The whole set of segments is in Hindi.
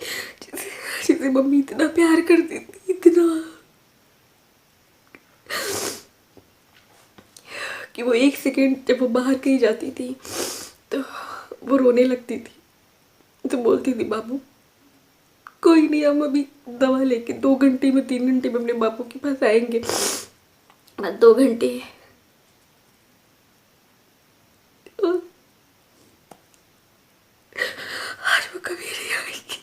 जिसे जिसे मम्मी इतना प्यार करती थी, इतना कि वो एक सेकंड जब वो बाहर कहीं जाती थी तो वो रोने लगती थी। तो बोलती थी बाबू कोई नहीं, हम अभी दवा लेके 2 घंटे में 3 घंटे में अपने बापू के पास आएंगे। 2 घंटे तो आज वो कभी नहीं आएगी।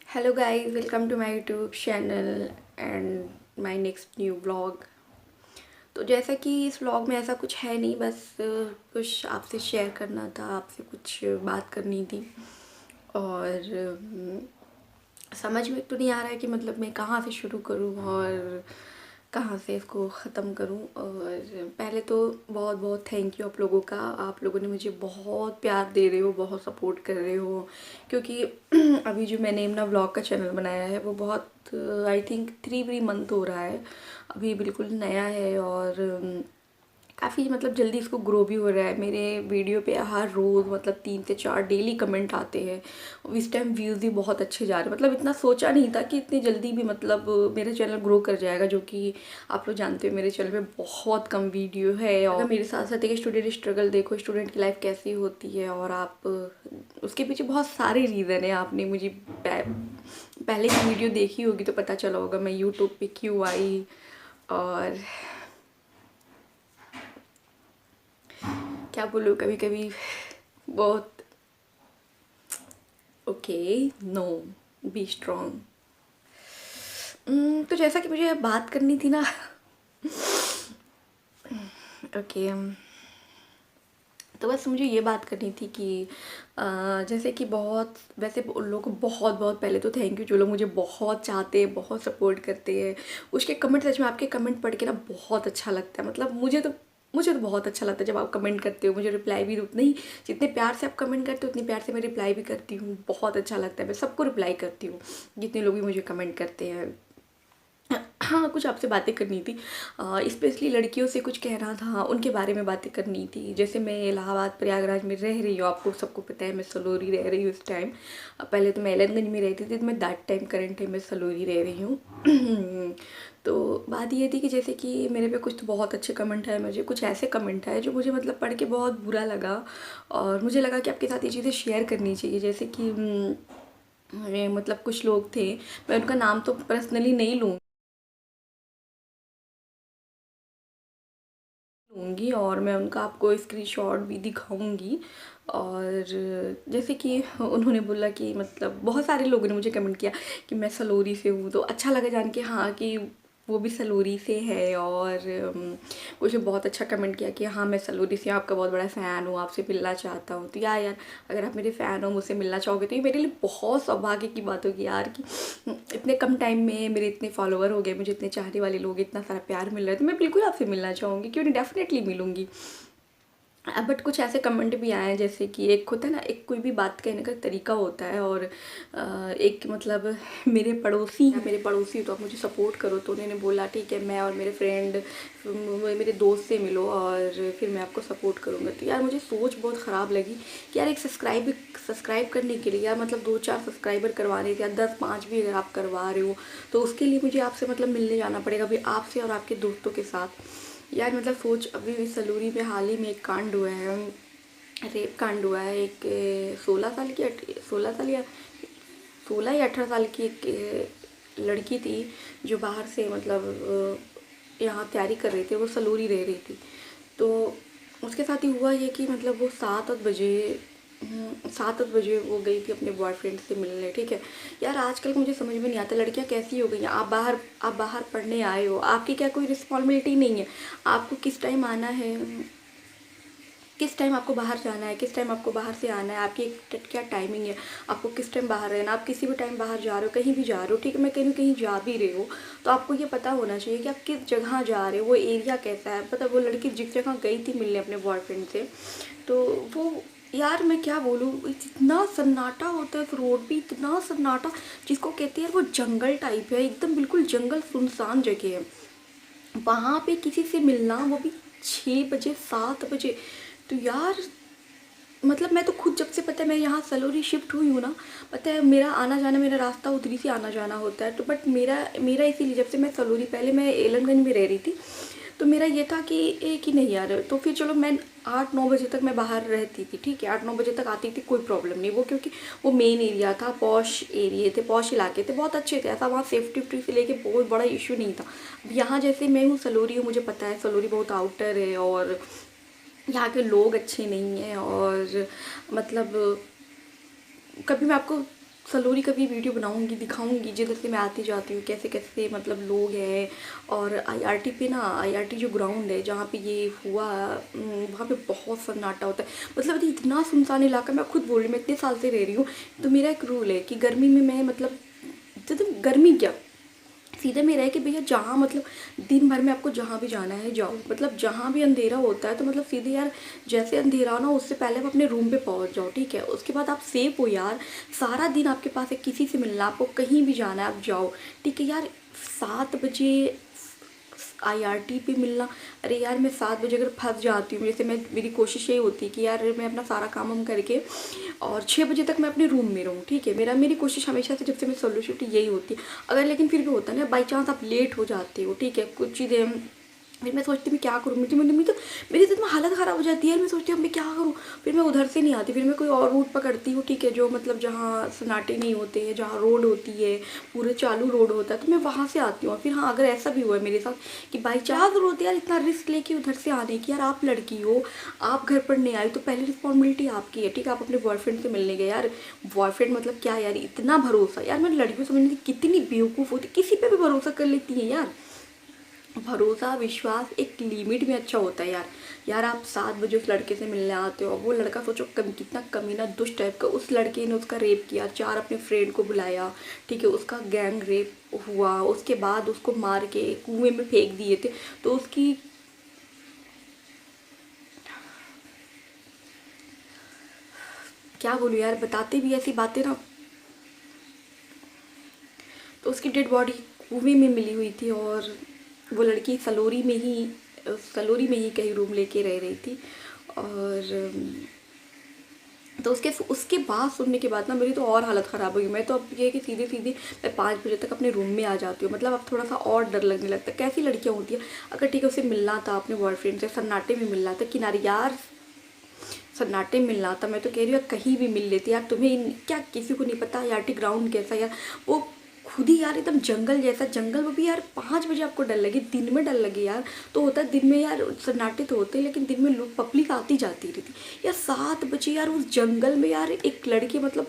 Hello guys, welcome to my YouTube channel and my next new vlog. तो जैसा कि इस व्लॉग में ऐसा कुछ है नहीं, बस कुछ आपसे शेयर करना था, आपसे कुछ बात करनी थी। और समझ में तो नहीं आ रहा है कि मतलब मैं कहाँ से शुरू करूँ और कहाँ से इसको ख़त्म करूँ। और पहले तो बहुत बहुत थैंक यू आप लोगों का। आप लोगों ने मुझे बहुत प्यार दे रहे हो, बहुत सपोर्ट कर रहे हो, क्योंकि अभी जो मैंने अपना व्लॉग का चैनल बनाया है वो बहुत आई थिंक 3 मंथ हो रहा है, अभी बिल्कुल नया है। और काफ़ी मतलब जल्दी इसको ग्रो भी हो रहा है। मेरे वीडियो पे हर रोज़ मतलब 3 से 4 डेली कमेंट आते हैं। इस टाइम व्यूज़ भी बहुत अच्छे जा रहे हैं। मतलब इतना सोचा नहीं था कि इतनी जल्दी भी मतलब मेरा चैनल ग्रो कर जाएगा, जो कि आप लोग जानते हो मेरे चैनल पे बहुत कम वीडियो है। और अगर मेरे साथ साथ एक स्टूडेंट स्ट्रगल देखो, स्टूडेंट की लाइफ कैसी होती है, और आप उसके पीछे बहुत सारे रीज़न है। आपने मुझे पहले की वीडियो देखी होगी तो पता चला होगा मैं यूट्यूब पे क्यों आई। और क्या बोलूँ, कभी कभी बहुत ओके, नो, बी स्ट्रॉन्ग। तो जैसा कि मुझे बात करनी थी ना ओके, तो बस मुझे ये बात करनी थी कि जैसे कि बहुत वैसे उन लोगों को बहुत बहुत पहले तो थैंक यू, जो लोग मुझे बहुत चाहते हैं, बहुत सपोर्ट करते हैं। उसके कमेंट, सच में आपके कमेंट पढ़ के ना बहुत अच्छा लगता है। मतलब मुझे तो बहुत अच्छा लगता है जब आप कमेंट करते हो। मुझे रिप्लाई भी उतना ही, जितने प्यार से आप कमेंट करते हो उतने प्यार से मैं रिप्लाई भी करती हूँ। बहुत अच्छा लगता है, मैं सबको रिप्लाई करती हूँ जितने लोग भी मुझे कमेंट करते हैं। हाँ, कुछ आपसे बातें करनी थी, स्पेशली लड़कियों से कुछ कहना था, उनके बारे में बातें करनी थी। जैसे मैं इलाहाबाद प्रयागराज में रह रही हूँ, आपको सबको पता है मैं सलोरी रह रही हूँ इस टाइम। पहले तो मैं एलनगंज में रहती थी, तो मैं दैट टाइम करंट टाइम में सलोरी रह रही हूँ। तो बात ये थी कि जैसे कि मेरे पे कुछ तो बहुत अच्छे कमेंट आए, मुझे कुछ ऐसे कमेंट आए जो मुझे मतलब पढ़ के बहुत बुरा लगा। और मुझे लगा कि आपके साथ ये चीज़ें शेयर करनी चाहिए। जैसे कि मतलब कुछ लोग थे, मैं उनका नाम तो पर्सनली नहीं लूँगी और मैं उनका आपको स्क्रीनशॉट भी दिखाऊंगी। और जैसे कि उन्होंने बोला कि मतलब बहुत सारे लोगों ने मुझे कमेंट किया कि मैं सलोरी से हूँ, तो अच्छा लगा जान के, हाँ, कि वो भी सलोरी से है। और मुझे बहुत अच्छा कमेंट किया कि हाँ मैं सलोरी से हूँ, आपका बहुत बड़ा फ़ैन हूँ, आपसे मिलना चाहता हूँ। तो यार अगर आप मेरे फ़ैन हो, मुझसे मिलना चाहोगे, तो ये मेरे लिए बहुत सौभाग्य की बात होगी यार, कि इतने कम टाइम में मेरे इतने फॉलोवर हो गए, मुझे इतने चाहने वाले लोग, इतना सारा प्यार मिल रहा है, तो मैं बिल्कुल आपसे मिलना चाहूँगी, क्यों नहीं, डेफिनेटली मिलूँगी। बट कुछ ऐसे कमेंट भी आए हैं, जैसे कि एक होता है ना, एक कोई भी बात कहने का तरीका होता है। और एक मतलब मेरे पड़ोसी तो आप मुझे सपोर्ट करो, तो उन्होंने बोला ठीक है, मैं और मेरे फ्रेंड, मेरे दोस्त से मिलो और फिर मैं आपको सपोर्ट करूँगा। तो यार मुझे सोच बहुत ख़राब लगी कि यार एक सब्सक्राइब करने के लिए यार, मतलब 2-4 सब्सक्राइबर करवाने थे, या 10-5 भी अगर आप करवा रहे हो, तो उसके लिए मुझे आपसे मतलब मिलने जाना पड़ेगा अभी, आपसे और आपके दोस्तों के साथ। यार मतलब सोच, अभी भी सलूरी में हाल ही में एक कांड हुआ है, रेप कांड हुआ है। एक 16 साल की 16 साल या 18 साल की एक लड़की थी, जो बाहर से मतलब यहाँ तैयारी कर रही थी, वो सलूरी रह रही थी। तो उसके साथ ही हुआ ये कि मतलब वो 7-8 बजे वो गई थी अपने बॉयफ्रेंड से मिलने, ठीक है। यार आजकल मुझे समझ में नहीं आता लड़कियां कैसी हो गई हैं। आप बाहर पढ़ने आए हो, आपकी क्या कोई रिस्पॉन्सिबिलिटी नहीं है, आपको किस टाइम आना है, किस टाइम आपको बाहर जाना है, किस टाइम आपको बाहर से आना है, आपकी क्या टाइमिंग है, आपको किस टाइम बाहर रहना। आप किसी भी टाइम बाहर जा रहे हो, कहीं भी जा रहे हो, ठीक है, मैं कहीं कहीं जा भी रहे हो, तो आपको ये पता होना चाहिए कि आप किस जगह जा रहे हो, वो एरिया कैसा है। पता, वो लड़की जिस जगह गई थी मिलने अपने बॉयफ्रेंड से, तो वो, यार मैं क्या बोलूँ, इतना सन्नाटा होता है उस रोड पे, इतना सन्नाटा, जिसको कहते हैं यार वो जंगल टाइप है, एकदम बिल्कुल जंगल, सुनसान जगह है। वहाँ पे किसी से मिलना, वो भी 6 बजे 7 बजे। तो यार मतलब मैं तो खुद जब से पता है मैं यहाँ सलोरी शिफ्ट हुई हूँ ना, पता है मेरा आना जाना, मेरा रास्ता उधरी से आना जाना होता है। तो बट मेरा मेरा इसीलिए जब से मैं सलोरी, पहले मैं एलनगंज में रह रही थी, तो मेरा ये था कि नहीं यार, तो फिर चलो मैं 8-9 बजे तक मैं बाहर रहती थी, ठीक है, 8-9 बजे तक आती थी, कोई प्रॉब्लम नहीं। वो क्योंकि वो मेन एरिया था, पॉश एरिया थे, पॉश इलाके थे, बहुत अच्छे थे, ऐसा वहाँ सेफ्टी वेफ्टी से लेके बहुत बड़ा इशू नहीं था। अब यहाँ जैसे मैं हूँ सलोरी हूँ, मुझे पता है सलोरी बहुत आउटर है और यहाँ के लोग अच्छे नहीं हैं। और मतलब कभी मैं आपको सलोरी का भी वीडियो बनाऊंगी, दिखाऊंगी जिधर से मैं आती जाती हूँ, कैसे कैसे मतलब लोग हैं। और आईआरटी पे ना, आईआरटी जो ग्राउंड है जहाँ पे ये हुआ, वहाँ पे बहुत सन्नाटा होता है। मतलब इतना सुनसान इलाका, मैं खुद बोल रही हूँ, मैं इतने साल से रह रही हूँ। तो मेरा एक रूल है कि गर्मी में मैं मतलब जब गर्मी क्या, सीधे मेरा है कि भैया जहाँ मतलब दिन भर में आपको जहाँ भी जाना है जाओ, मतलब जहाँ भी अंधेरा होता है तो मतलब सीधे यार जैसे अंधेरा हो ना उससे पहले आप अपने रूम पे पहुँच जाओ, ठीक है। उसके बाद आप सेफ हो यार, सारा दिन आपके पास है, किसी से मिलना, आपको कहीं भी जाना है आप जाओ, ठीक है यार। 7 बजे आईआरटी पे मिलना, अरे यार मैं 7 बजे अगर फंस जाती हूँ, जैसे मैं, मेरी कोशिश यही होती है कि यार मैं अपना सारा काम हम करके और 6 बजे तक मैं अपने रूम में रहूँ, ठीक है। मेरी कोशिश हमेशा से जब से मैं सोलो शिफ्ट यही होती है। अगर लेकिन फिर भी होता है ना, बाई चांस आप लेट हो जाते हो, ठीक है, कुछ चीज़ें, फिर मैं सोचती हूँ मैं क्या करूँ, मेरी तो हालत ख़राब हो जाती है यार। मैं सोचती हूँ मैं क्या करूँ, फिर मैं उधर से नहीं आती, फिर मैं कोई और रूट पकड़ती हूँ, ठीक है, जो मतलब जहाँ सन्नाटे नहीं होते हैं, जहाँ रोड होती है, पूरे चालू रोड होता है, तो मैं वहाँ से आती हूँ। फिर हाँ, अगर ऐसा भी हुआ है मेरे साथ कि बाई चांस जरूरत है यार इतना रिस्क लेके उधर से आने की, यार आप लड़की हो, आप घर पर नहीं आई तो पहली रिस्पॉन्सिबिलिटी आपकी है, ठीक है। आप अपने बॉयफ्रेंड से मिलने गए यार, बॉयफ्रेंड मतलब क्या यार, इतना भरोसा यार, मैं लड़कियों समझने की कितनी बेवकूफ़ होती, किसी पे भी भरोसा कर लेती है यार। भरोसा विश्वास एक लिमिट में अच्छा होता है यार। यार आप 7 बजे उस लड़के से मिलने आते हो, वो लड़का सोचो कितना कमीना दुष्ट टाइप का, उस लड़के ने उसका रेप किया, 4 अपने फ्रेंड को बुलाया, ठीक है, उसका गैंग रेप हुआ, उसके बाद उसको मार के कुएं में फेंक दिए थे। तो उसकी क्या बोलूँ यार, बताते भी ऐसी बातें ना, तो उसकी डेड बॉडी कुएं में मिली हुई थी। और वो लड़की सलोरी में ही कहीं रूम लेके रह रही थी। और तो उसके उसके बाद सुनने के बाद ना मेरी तो और हालत ख़राब हुई। मैं तो अब ये है कि सीधे सीधे मैं 5 बजे तक अपने रूम में आ जाती हूँ। मतलब अब थोड़ा सा और डर लगने लगता है, कैसी लड़कियाँ होती हैं। अगर ठीक है उसे मिलना था अपने बॉयफ्रेंड से, सन्नाटे में मिलना था किनारे यार, सन्नाटे में मिलना था, मैं तो कह रही हूँ कहीं भी मिल लेती यार। तुम्हें क्या किसी को नहीं पता यार ग्राउंड कैसा यार, वो खुद ही यार एकदम जंगल जैसा, जंगल में भी यार 5 बजे आपको डर लगे, दिन में डर लगे यार तो होता है। दिन में यार सन्नाटे तो होते हैं लेकिन दिन में लोग पब्लिक आती जाती रहती यार। 7 बजे यार उस जंगल में यार एक लड़की, मतलब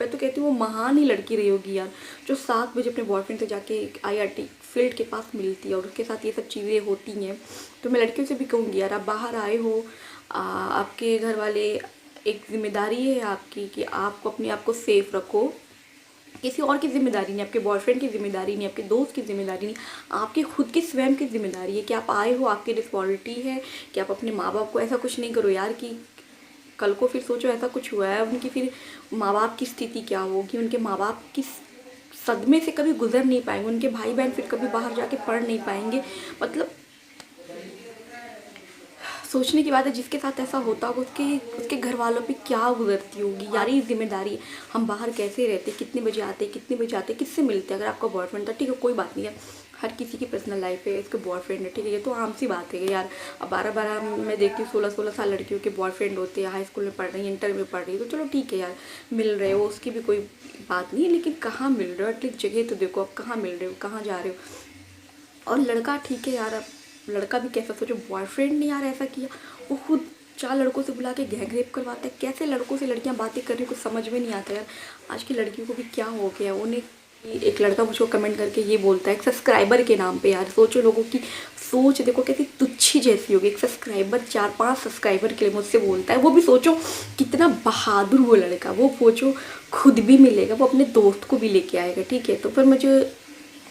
मैं तो कहती हूँ वो महान ही लड़की रही होगी यार, जो 7 बजे अपने बॉयफ्रेंड से जाके आईआरटी फील्ड के पास मिलती है और उसके साथ ये सब चीज़ें होती हैं। तो मैं लड़कियों से भी कहूँगी यार, आप बाहर आए हो, आपके घर वाले, एक जिम्मेदारी है आपकी कि आपको अपने आप को सेफ रखो। किसी और की जिम्मेदारी नहीं, आपके बॉयफ्रेंड की जिम्मेदारी नहीं, आपके दोस्त की जिम्मेदारी नहीं, आपकी खुद की स्वयं की जिम्मेदारी है कि आप आए हो, आपकी रिस्पॉन्सिबिलिटी है कि आप अपने माँ बाप को ऐसा कुछ नहीं करो यार कि कल को फिर सोचो ऐसा कुछ हुआ है, उनकी फिर माँ बाप की स्थिति क्या होगी, उनके माँ बाप किस सदमे से कभी गुजर नहीं पाएंगे, उनके भाई बहन फिर कभी बाहर जाके पढ़ नहीं पाएंगे। मतलब सोचने की बात है, जिसके साथ ऐसा होता होगा उसके उसके घर वालों पे क्या गुजरती होगी यार। ये जिम्मेदारी है, हम बाहर कैसे रहते, कितने बजे आते, कितने बजे आते, किससे मिलते। अगर आपका बॉयफ्रेंड था ठीक है कोई बात नहीं है, हर किसी की पर्सनल लाइफ है, इसके बॉयफ्रेंड है, ठीक है, ये तो आम सी बात है यार। अब 12-12 मैं देखती हूँ 16-16 साल लड़कियों के बॉयफ्रेंड होते हैं, हाई स्कूल में पढ़ रही है, इंटर में पढ़ रही है, तो चलो ठीक है यार मिल रहे हो, उसकी भी कोई बात नहीं है। लेकिन कहाँ मिल रहे हो, एटलीस्ट जगह तो देखो आप कहाँ मिल रहे हो, कहाँ जा रहे हो। और लड़का ठीक है यार, अब लड़का भी कैसा सोचो, बॉयफ्रेंड ने यार ऐसा किया, वो खुद 4 लड़कों से बुला के गैंग रेप करवाता है। कैसे लड़कों से लड़कियां बातें कर रही, कुछ समझ में नहीं आता यार। आज की लड़कियों को भी क्या हो गया, उन्हें एक लड़का मुझको कमेंट करके ये बोलता है, एक सब्सक्राइबर के नाम पे यार, सोचो लोगों की सोच देखो कैसी तुच्छी जैसी होगी। एक सब्सक्राइबर 4-5 सब्सक्राइबर के लिए मुझसे बोलता है, वो भी सोचो कितना बहादुर वो लड़का, वो सोचो खुद भी मिलेगा, वो अपने दोस्त को भी लेके आएगा, ठीक है। तो फिर मुझे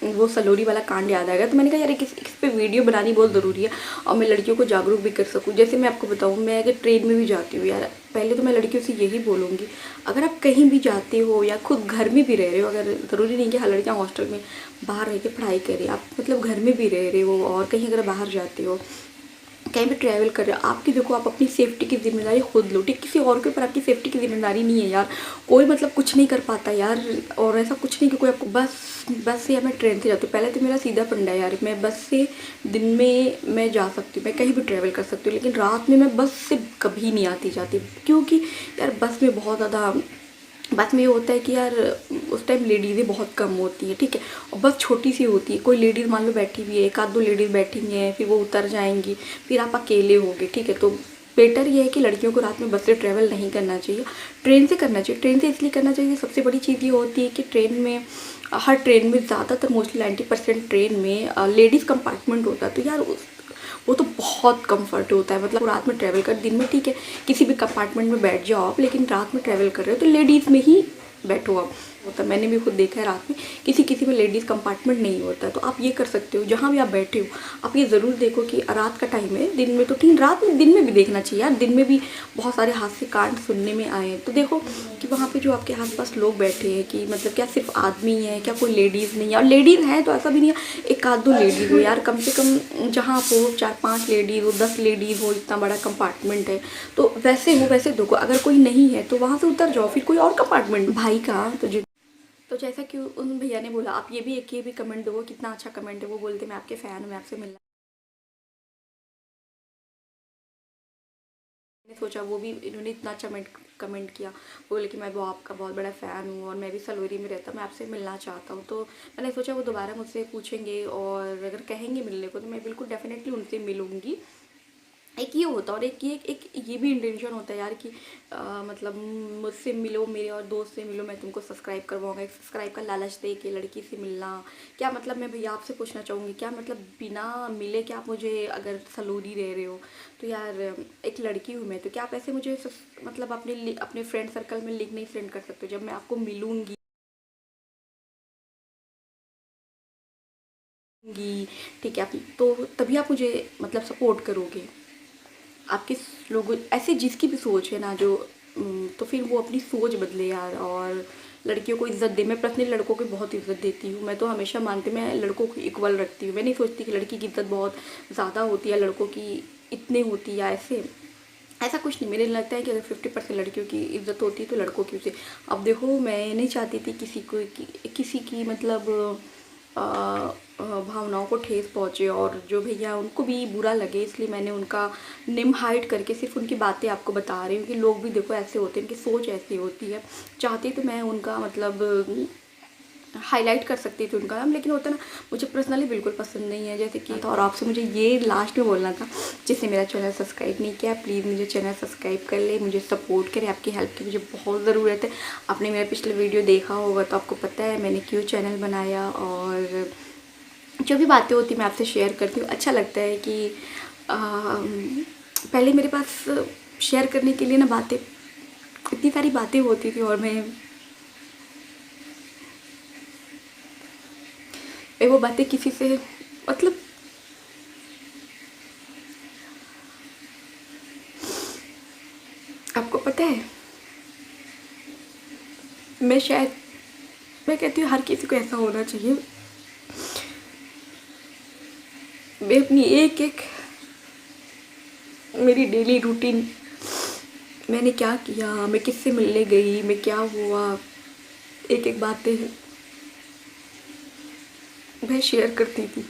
वो सलोरी वाला कांड याद आ गया, तो मैंने कहा यार इस पे वीडियो बनानी बहुत ज़रूरी है और मैं लड़कियों को जागरूक भी कर सकूँ। जैसे मैं आपको बताऊँ, मैं अगर ट्रेन में भी जाती हूँ यार, पहले तो मैं लड़कियों से यही बोलूँगी, अगर आप कहीं भी जाते हो या खुद घर में भी रह रहे हो, अगर ज़रूरी नहीं कि हर लड़कियाँ हॉस्टल में बाहर रह के पढ़ाई करें, आप मतलब घर में भी रह रहे हो और कहीं अगर बाहर जाते हो कहीं भी ट्रैवल कर रहे हो, आपकी देखो आप अपनी सेफ्टी की जिम्मेदारी खुद लो, ठीक। किसी और के ऊपर आपकी सेफ्टी की जिम्मेदारी नहीं है यार। कोई मतलब कुछ नहीं कर पाता यार। और ऐसा कुछ नहीं कि कोई आपको बस से या मैं ट्रेन से जाती हूँ। पहले तो मेरा सीधा फंडा है यार, मैं बस से दिन में मैं जा सकती हूँ, मैं कहीं भी ट्रैवल कर सकती हूँ, लेकिन रात में मैं बस से कभी नहीं आती जाती। क्योंकि यार बस में बहुत ज़्यादा, बस में ये होता है कि यार उस टाइम लेडीज़ें बहुत कम होती हैं, ठीक है। और बस छोटी सी होती है, कोई लेडीज़ मान लो बैठी हुई है, एक आध दो लेडीज़ बैठी हुई हैं, फिर वो उतर जाएंगी, फिर आप अकेले होगे, ठीक है। तो बेटर ये है कि लड़कियों को रात में बस से ट्रैवल नहीं करना चाहिए, ट्रेन से करना चाहिए। ट्रेन से इसलिए करना चाहिए, सबसे बड़ी चीज़ ये होती है कि ट्रेन में, हर ट्रेन में ज़्यादातर मोस्टली 90% ट्रेन में लेडीज़ कंपार्टमेंट होता है। तो यार वो तो बहुत कंफर्ट होता है। मतलब रात में ट्रैवल कर, दिन में ठीक है किसी भी कंपार्टमेंट में बैठ जाओ आप, लेकिन रात में ट्रैवल कर रहे हो तो लेडीज़ में ही बैठो आप। होता, मैंने भी खुद देखा है रात में किसी किसी में लेडीज़ कंपार्टमेंट नहीं होता है। तो आप ये कर सकते हो, जहाँ भी आप बैठे हो आप ये ज़रूर देखो कि रात का टाइम है। दिन में तो ठीक, रात में दिन में भी देखना चाहिए यार। दिन में भी बहुत सारे हादसे कांड सुनने में आए हैं, तो देखो कि वहाँ पे जो आपके आसपास लोग बैठे हैं कि मतलब क्या सिर्फ आदमी है क्या, कोई लेडीज़ नहीं है। और लेडीज़ है तो ऐसा भी नहीं है एक आध दो लेडीज़ हो यार, कम से कम जहाँ आप हो 4-5 लेडीज़ हो, 10 लेडीज़ हो, इतना बड़ा कंपार्टमेंट है तो वैसे हो। वैसे देखो अगर कोई नहीं है तो वहाँ से उतर जाओ, फिर कोई और कंपार्टमेंट भाई का। तो जैसा कि उन भैया ने बोला, आप ये भी कमेंट दो, कितना अच्छा कमेंट है। वो बोलते मैं आपके फ़ैन हूँ, मैं आपसे मिलना। मैंने सोचा वो भी, इन्होंने इतना अच्छा कमेंट किया, बोले कि मैं वो आपका बहुत बड़ा फ़ैन हूँ और मैं भी सलोरी में रहता हूँ, मैं आपसे मिलना चाहता हूँ। तो मैंने सोचा वो दोबारा मुझसे पूछेंगे और अगर कहेंगे मिलने को तो मैं बिल्कुल डेफिनेटली उनसे मिलूँगी। एक ये होता है और एक ये भी इंटेंशन होता है यार कि मतलब मुझसे मिलो, मेरे और दोस्त से मिलो, मैं तुमको सब्सक्राइब करवाऊंगा। एक सब्सक्राइब का लालच दे के लड़की से मिलना क्या मतलब। मैं भैया आपसे पूछना चाहूँगी क्या मतलब बिना मिले क्या आप मुझे, अगर सलोरी रह रहे हो तो यार एक लड़की हूँ मैं, तो क्या आप ऐसे मुझे मतलब अपने फ्रेंड सर्कल में लिंक नहीं सेंड कर सकते हो? जब मैं आपको मिलूँगी ठीक है आप, तो तभी आप मुझे मतलब सपोर्ट करोगे। आपके लोगों ऐसे जिसकी भी सोच है ना जो तो फिर वो अपनी सोच बदले यार और लड़कियों को इज्जत दे। मैं पर्सनली लड़कों को बहुत इज्जत देती हूँ। मैं तो हमेशा मानती, मैं लड़कों को इक्वल रखती हूँ। मैं नहीं सोचती कि लड़की की इज्जत बहुत ज़्यादा होती है, लड़कों की इतनी होती है या ऐसे, ऐसा कुछ नहीं। मेरे लगता है कि अगर 50% लड़कियों की इज्जत होती है तो लड़कों की उसे। अब देखो मैं नहीं चाहती थी किसी की मतलब भावनाओं को ठेस पहुँचे और जो भैया उनको भी बुरा लगे, इसलिए मैंने उनका नेम हाइड करके सिर्फ उनकी बातें आपको बता रही हूँ कि लोग भी देखो ऐसे होते हैं, उनकी सोच ऐसी होती है। चाहती तो मैं उनका मतलब हाईलाइट कर सकती थी उनका नाम, लेकिन होता ना मुझे पर्सनली बिल्कुल पसंद नहीं है। जैसे कि और आपसे मुझे ये लास्ट में बोलना था, जिसने मेरा चैनल सब्सक्राइब नहीं किया प्लीज़ मुझे चैनल सब्सक्राइब कर ले, मुझे सपोर्ट करे। आपकी हेल्प की मुझे बहुत ज़रूरत है। आपने मेरा पिछले वीडियो देखा होगा तो आपको पता है मैंने क्यों चैनल बनाया, और जो भी बातें होती मैं आपसे शेयर करती हूँ। अच्छा लगता है कि पहले मेरे पास शेयर करने के लिए ना बातें, इतनी सारी बातें होती थी और मैं वो बातें किसी से मतलब आपको पता है मैं शायद, मैं कहती हूँ हर किसी को ऐसा होना चाहिए। मैं अपनी एक एक मेरी डेली रूटीन, मैंने क्या किया, मैं किससे मिलने गई, मैं क्या हुआ, एक एक बातें मैं शेयर करती थी।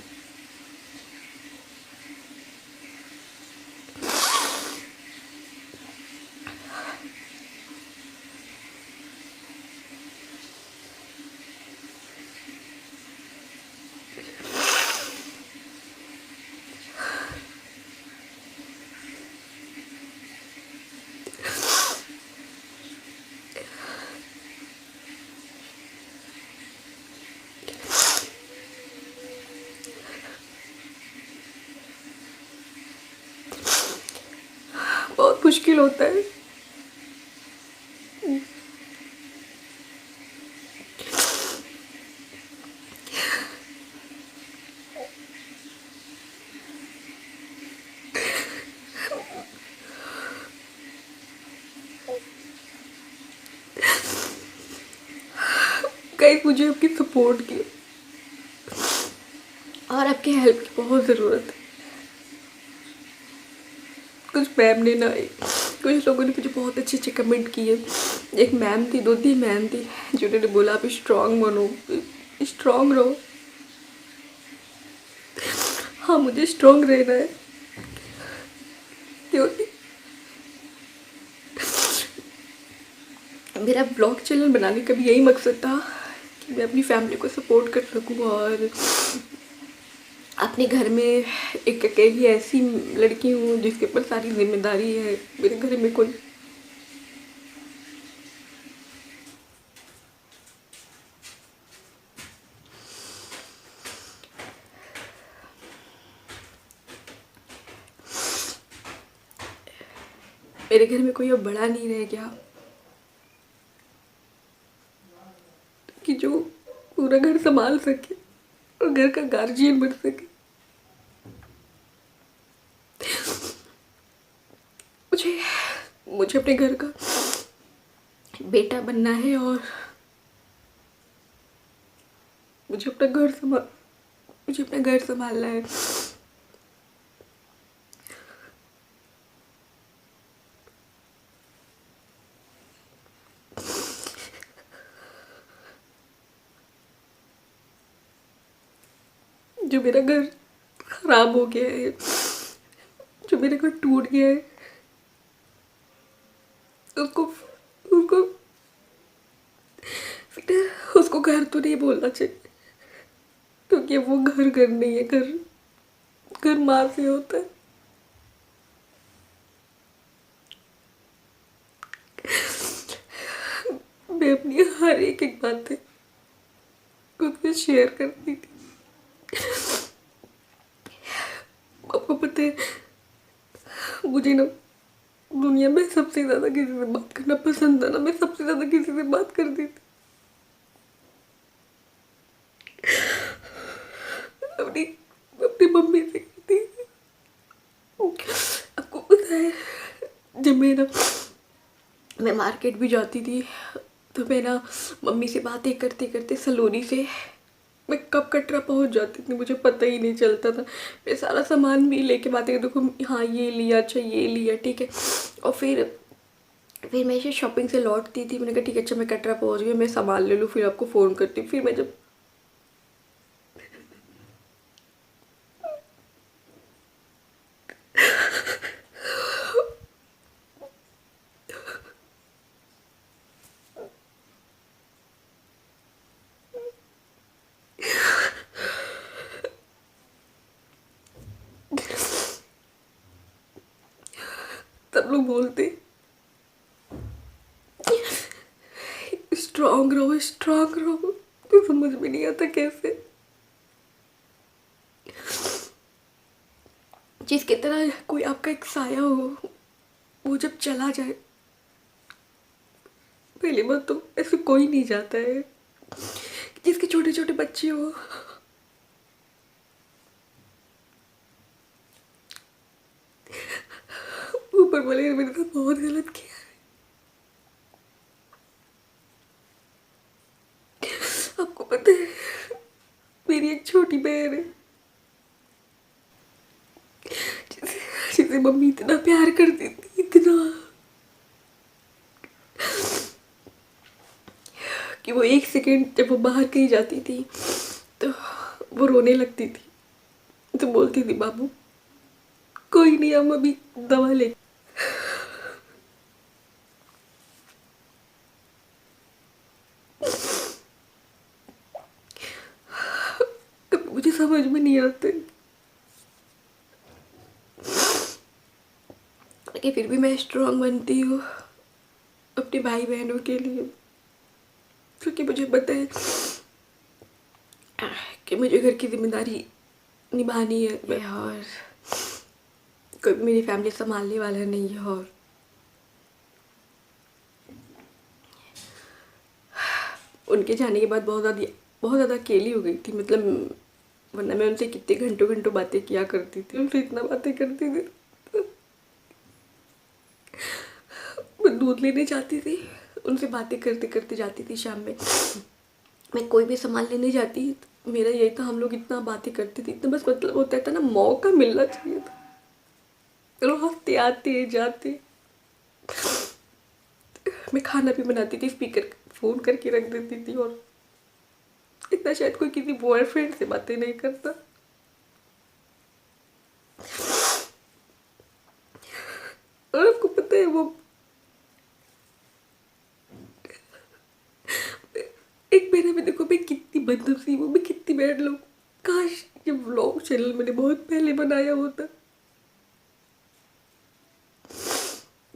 बहुत मुश्किल होता है। कहीं मुझे आपकी सपोर्ट की और आपकी हेल्प की बहुत ज़रूरत है। कुछ मैम ने ना, कुछ लोगों ने मुझे बहुत अच्छे अच्छे कमेंट किए। एक मैम थी, 2-3 मैम थी जिन्होंने बोला आप स्ट्रांग बनो, स्ट्रांग रहो। हाँ, मुझे स्ट्रांग रहना है क्योंकि मेरा ब्लॉग चैनल बनाने का भी यही मकसद था कि मैं अपनी फैमिली को सपोर्ट कर सकूँ। और अपने घर में एक अकेली ऐसी लड़की हूँ जिसके ऊपर सारी जिम्मेदारी है। मेरे घर में कोई मेरे घर में कोई अब बड़ा नहीं रह गया कि जो पूरा घर संभाल सके और घर का गार्जियन बन सके। मुझे मुझे अपने घर का बेटा बनना है और मुझे अपना घर संभालना है। जो मेरा घर खराब हो गया है, जो मेरा घर टूट गया है, उसको उसको उसको घर तो नहीं बोलना चाहिए क्योंकि वो घर नहीं है। घर घर माँ से होता है। मैं अपनी हर एक बातें उससे शेयर करती थी। आपको पता है मुझे ना दुनिया में सबसे ज्यादा किसी से बात करना पसंद था ना, मैं सबसे ज्यादा किसी से बात करती थी अपनी अपनी मम्मी से करती थी। आपको पता है जब मैं मार्केट भी जाती थी तो मैं ना मम्मी से बातें करते करते सलोनी से मैं कब कटरा पहुंच जाती थी मुझे पता ही नहीं चलता था। मैं सारा सामान भी लेके बातें देखो, हाँ ये लिया, अच्छा ये लिया, ठीक है। और फिर मैं ऐसे शॉपिंग से लौटती थी, मैंने कहा ठीक है अच्छा मैं कटरा पहुंच गई, मैं सामान ले लूँ फिर आपको फ़ोन करती हूँ। फिर मैं जब सब लोग बोलते स्ट्रांग रहो, तो समझ में नहीं आता कैसे जिसकी तरह कोई आपका एक साया हो वो जब चला जाए, पहली बात तो ऐसे कोई नहीं जाता है। जिसके छोटे छोटे बच्चे हो, ऊपर वाले ने मेरे साथ बहुत गलत किया है। आपको पता है मेरी एक छोटी बहन है जिसे मम्मी इतना प्यार करती थी, इतना कि वो एक सेकंड जब वो बाहर कहीं जाती थी तो वो रोने लगती थी, तो बोलती थी बाबू कोई नहीं हम अभी दवा ले। कभी मुझे समझ में नहीं आते लेकिन फिर भी मैं स्ट्रांग बनती हूँ अपने भाई बहनों के लिए, क्योंकि मुझे पता है कि मुझे घर की जिम्मेदारी निभानी है और कोई भी मेरी फैमिली संभालने वाला नहीं है। और उनके जाने के बाद बहुत ज़्यादा अकेली हो गई थी। मतलब वरना मैं उनसे कितने घंटों घंटों बातें किया करती थी, उनसे इतना बातें करती थी। मैं दूध लेने जाती थी, उनसे बातें करते करते जाती थी। शाम में मैं कोई भी सामान लेने जाती तो मेरा यही था, हम लोग इतना बातें करते थे, इतना बस मतलब होता था ना मौका मिलना चाहिए था, चलो हंसते जाते आते जाते। मैं खाना भी बनाती थी, स्पीकर फ़ोन करके रख देती थी, और इतना शायद कोई किसी बॉयफ्रेंड से बातें नहीं करता। और आपको पता है वो एक महीने में देखो मैं कितनी बदनसीब हूँ, मैं कितनी बैड लोग। काश ये व्लॉग चैनल मैंने बहुत पहले बनाया होता,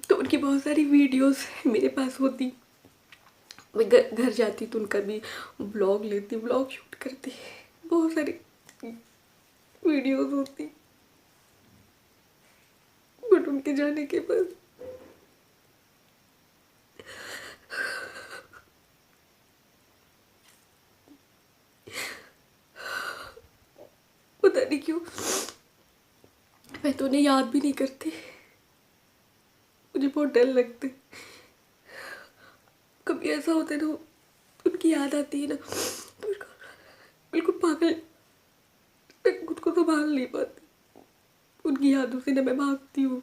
तो उनकी बहुत सारी वीडियोस मेरे पास होती। मैं घर जाती तो उनका भी व्लॉग लेती, व्लॉग शूट करती, बहुत सारी वीडियोस होती। बट उनके जाने के बाद पता नहीं क्यों मैं तो उन्हें याद भी नहीं करती, मुझे बहुत डर लगता है। कभी ऐसा होता है ना, उनकी याद आती है ना, तो बिल्कुल पागल, मैं खुद को संभाल नहीं पाती। उनकी यादों से ना मैं भागती हूँ,